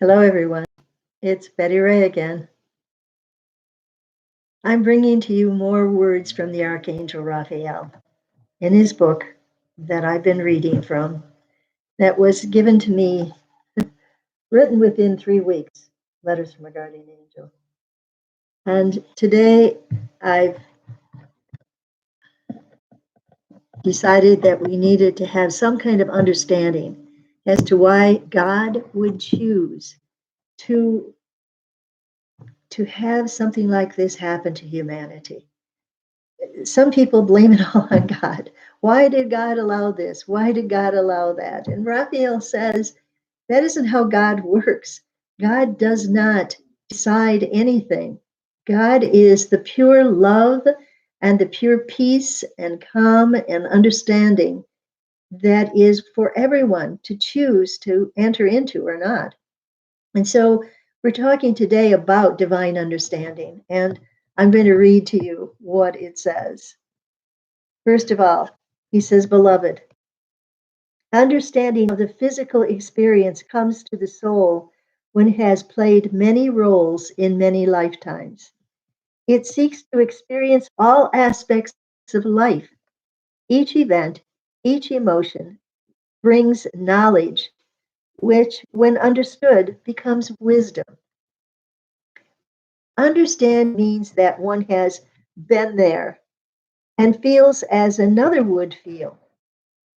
Hello, everyone. It's Betty Ray again. I'm bringing to you more words from the Archangel Raphael in his book that I've been reading from, that was given to me, written within 3 weeks, Letters from a Guardian Angel. And today I've decided that we needed to have some kind of understanding as to why God would choose to, to have something like this happen to humanity. Some people blame it all on God. Why did God allow this? Why did God allow that? And Raphael says that isn't how God works. God does not decide anything. God is the pure love and the pure peace and calm and understanding that is for everyone to choose to enter into or not. And so we're talking today about divine understanding, and I'm going to read to you what it says. First of all, he says, Beloved, understanding of the physical experience comes to the soul when it has played many roles in many lifetimes. It seeks to experience all aspects of life. Each event, each emotion brings knowledge, which, when understood, becomes wisdom. Understand means that one has been there and feels as another would feel.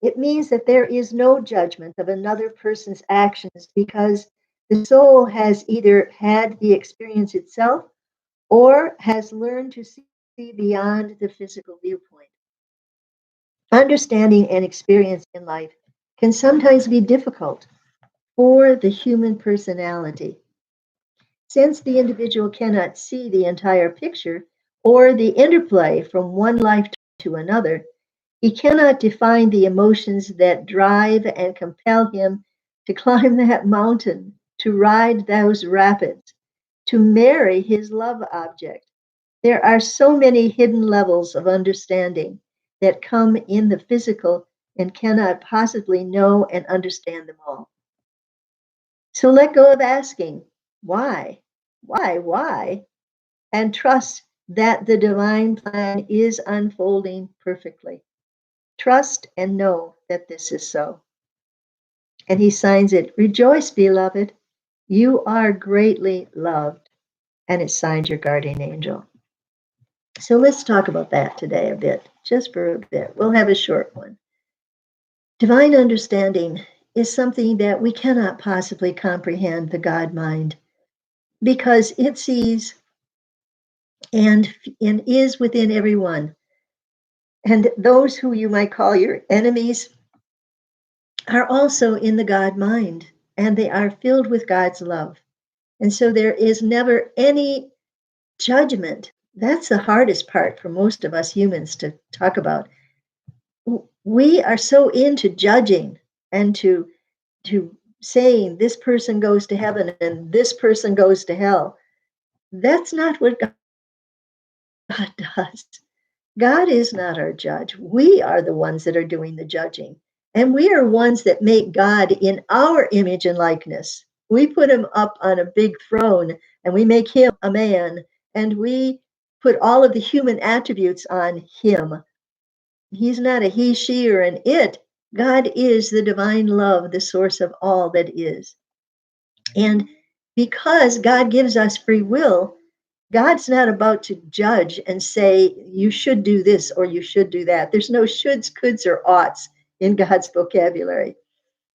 It means that there is no judgment of another person's actions because the soul has either had the experience itself or has learned to see beyond the physical viewpoint. Understanding and experience in life can sometimes be difficult for the human personality. Since the individual cannot see the entire picture or the interplay from one life to another, he cannot define the emotions that drive and compel him to climb that mountain, to ride those rapids, to marry his love object. There are so many hidden levels of understanding that come in the physical and cannot possibly know and understand them all. So let go of asking, why? Why? And trust that the divine plan is unfolding perfectly. Trust and know that this is so. And he signs it, Rejoice, beloved. You are greatly loved. And it signs your guardian angel. So let's talk about that today a bit, just for a bit. We'll have a short one. Divine understanding is something that we cannot possibly comprehend the God mind because it sees and is within everyone. And those who you might call your enemies are also in the God mind, and they are filled with God's love. And so there is never any judgment. That's the hardest part for most of us humans to talk about. We are so into judging and to saying this person goes to heaven and this person goes to hell. That's not what God does. God is not our judge. We are the ones that are doing the judging. And we are ones that make God in our image and likeness. We put him up on a big throne and we make him a man and we put all of the human attributes on him. He's not a he, she, or an it. God is the divine love, the source of all that is. And because God gives us free will, God's not about to judge and say, you should do this or you should do that. There's no shoulds, coulds, or oughts in God's vocabulary.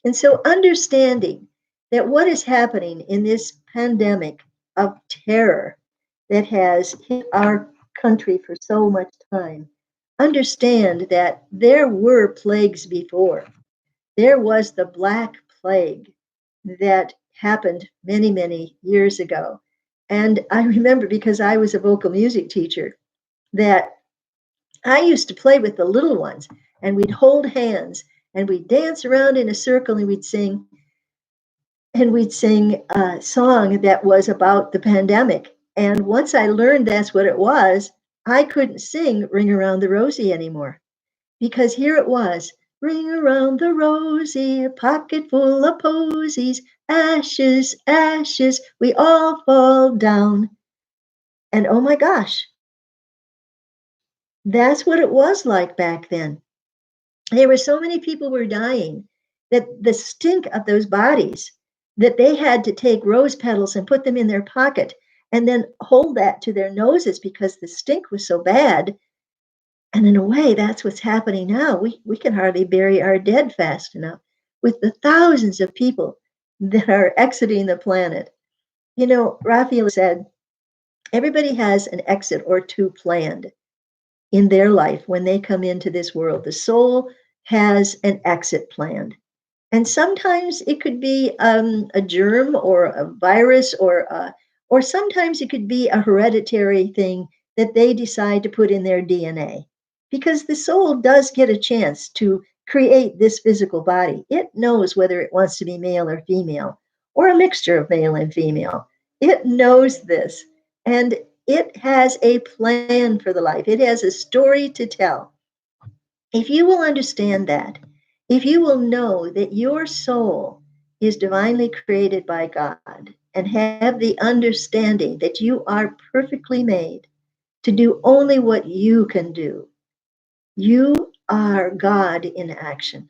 And so understanding that what is happening in this pandemic of terror that has hit our country for so much time, understand that there were plagues before. There was the Black Plague that happened many, many years ago. And I remember because I was a vocal music teacher that I used to play with the little ones and we'd hold hands and we'd dance around in a circle and we'd sing a song that was about the pandemic. And once I learned that's what it was, I couldn't sing Ring Around the Rosie anymore because here it was, ring around the rosy, a pocket full of posies. ashes, ashes, we all fall down. And oh my gosh, that's what it was like back then. There were so many people were dying that the stink of those bodies, that they had to take rose petals and put them in their pocket and then hold that to their noses because the stink was so bad. And in a way, that's what's happening now. We can hardly bury our dead fast enough with the thousands of people that are exiting the planet. You know, Raphael said everybody has an exit or two planned in their life when they come into this world. The soul has an exit planned. And sometimes it could be a germ or a virus, or sometimes it could be a hereditary thing that they decide to put in their DNA. Because the soul does get a chance to create this physical body. It knows whether it wants to be male or female, or a mixture of male and female. It knows this. And it has a plan for the life, it has a story to tell. If you will understand that, if you will know that your soul is divinely created by God and have the understanding that you are perfectly made to do only what you can do, you are God in action.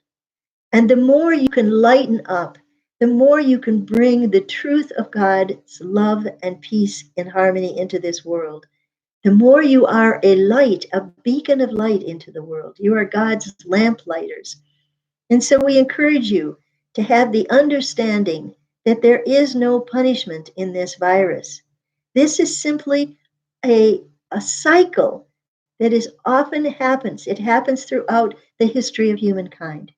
And the more you can lighten up, the more you can bring the truth of God's love and peace and harmony into this world, the more you are a light, a beacon of light into the world. You are God's lamplighters. And so we encourage you to have the understanding that there is no punishment in this virus. This is simply a cycle that is often happens. It happens throughout the history of humankind.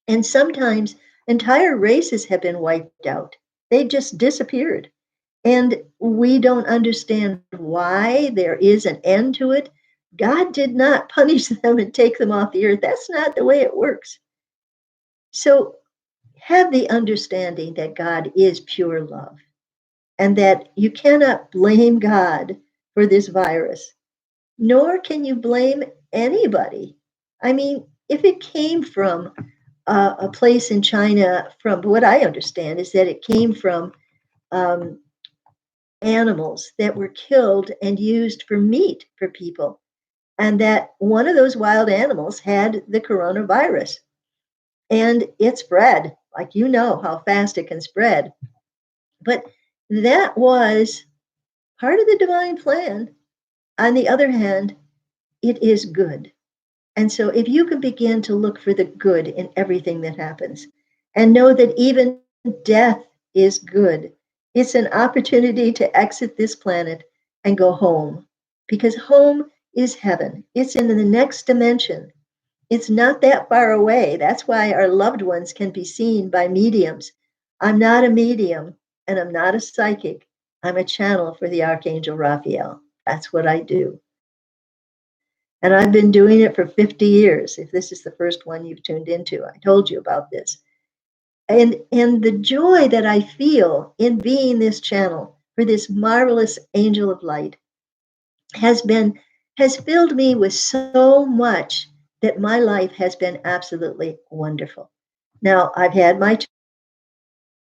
And sometimes entire races have been wiped out. They just disappeared. And we don't understand why. There is an end to it. God did not punish them and take them off the earth. That's not the way it works. So have the understanding that God is pure love and that you cannot blame God for this virus, nor can you blame anybody. I mean, if it came from a place in China, from what I understand is that it came from um, animals that were killed and used for meat for people, and that one of those wild animals had the coronavirus and it spread. Like, you know how fast it can spread. But that was part of the divine plan. On the other hand, it is good. And so if you can begin to look for the good in everything that happens and know that even death is good, it's an opportunity to exit this planet and go home, because home is heaven. It's in the next dimension. It's not that far away. That's why our loved ones can be seen by mediums. I'm not a medium and I'm not a psychic. I'm a channel for the Archangel Raphael. That's what I do. And I've been doing it for 50 years. If this is the first one you've tuned into, I told you about this. And the joy that I feel in being this channel for this marvelous angel of light has been has filled me with so much that my life has been absolutely wonderful. Now, I've had my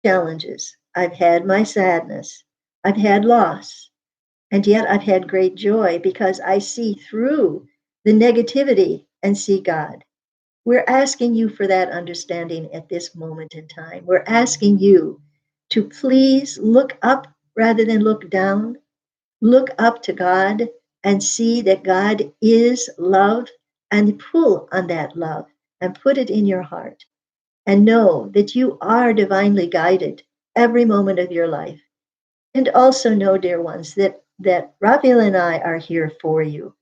challenges, I've had my sadness, I've had loss, and yet I've had great joy because I see through the negativity and see God. We're asking you for that understanding at this moment in time. We're asking you to please look up rather than look down. Look up to God and see that God is love, and pull on that love and put it in your heart. And know that you are divinely guided every moment of your life. And also know, dear ones, that Raphael and I are here for you,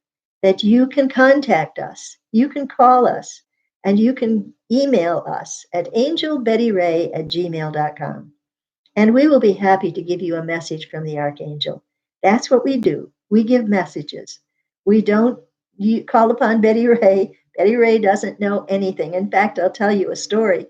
that you can contact us, you can call us, and you can email us at angelbettyray@gmail.com. And we will be happy to give you a message from the Archangel. That's what we do. We give messages. We don't call upon Betty Ray. Betty Ray doesn't know anything. In fact, I'll tell you a story.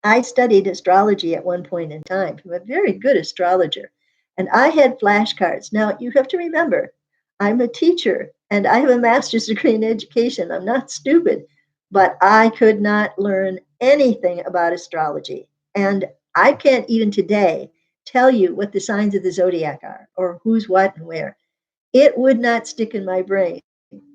I studied astrology at one point in time. I'm a very good astrologer. And I had flashcards. Now, you have to remember, I'm a teacher and I have a master's degree in education. I'm not stupid, but I could not learn anything about astrology. And I can't even today tell you what the signs of the zodiac are or who's what and where. It would not stick in my brain.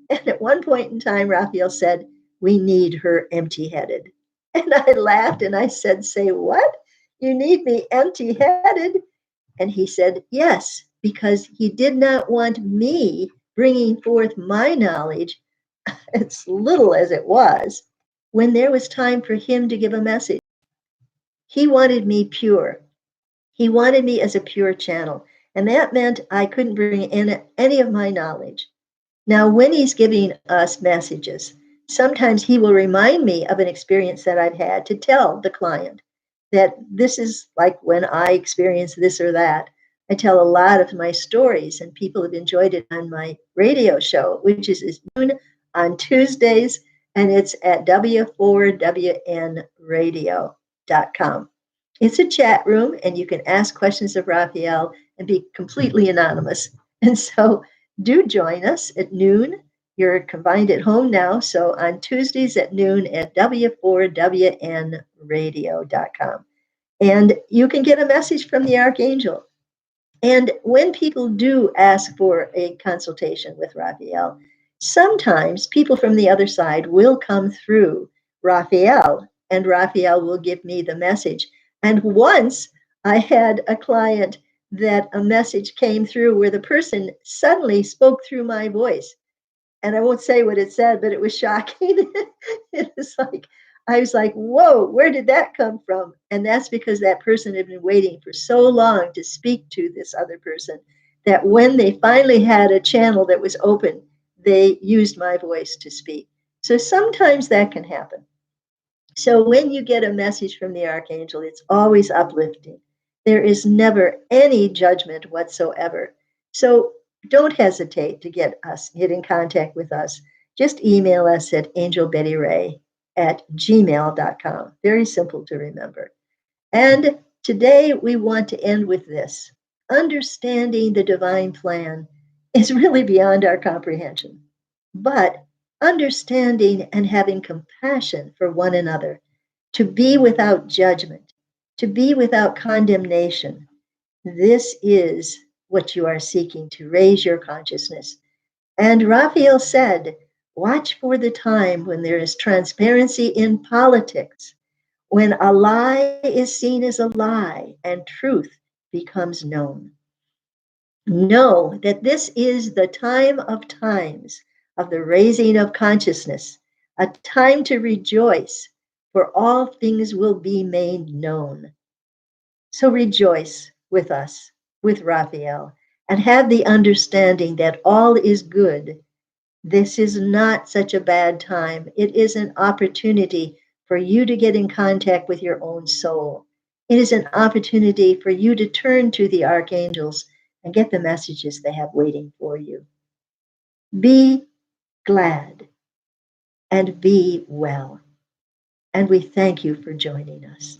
And at one point in time, Raphael said, "We need her empty headed." And I laughed and I said, "Say what? You need me empty headed?" And he said, "Yes, because he did not want me bringing forth my knowledge, as little as it was, when there was time for him to give a message. He wanted me pure. He wanted me as a pure channel. And that meant I couldn't bring in any of my knowledge. Now, when he's giving us messages, sometimes he will remind me of an experience that I've had to tell the client that this is like when I experienced this or that. I tell a lot of my stories, and people have enjoyed it on my radio show, which is noon on Tuesdays, and it's at w4wnradio.com. It's a chat room, and you can ask questions of Raphael and be completely anonymous. And so do join us at noon. You're combined at home now. So on Tuesdays at noon at w4wnradio.com. And you can get a message from the Archangel. And when people do ask for a consultation with Raphael, sometimes people from the other side will come through Raphael, and Raphael will give me the message. And once I had a client that a message came through where the person suddenly spoke through my voice, and I won't say what it said, but it was shocking. It was like, I was like, whoa, where did that come from? And that's because that person had been waiting for so long to speak to this other person that when they finally had a channel that was open, they used my voice to speak. So sometimes that can happen. So when you get a message from the archangel, it's always uplifting. There is never any judgment whatsoever. So don't hesitate to get in contact with us. Just email us at angelbettyray@gmail.com. Very simple to remember. And today we want to end with this. Understanding the divine plan is really beyond our comprehension. But understanding and having compassion for one another, to be without judgment, to be without condemnation, this is what you are seeking to raise your consciousness. And Raphael said, watch for the time when there is transparency in politics, when a lie is seen as a lie and truth becomes known. Know that this is the time of times of the raising of consciousness, a time to rejoice, for all things will be made known. So rejoice with us, with Raphael, and have the understanding that all is good. This is not such a bad time. It is an opportunity for you to get in contact with your own soul. It is an opportunity for you to turn to the archangels and get the messages they have waiting for you. Be glad and be well. And we thank you for joining us.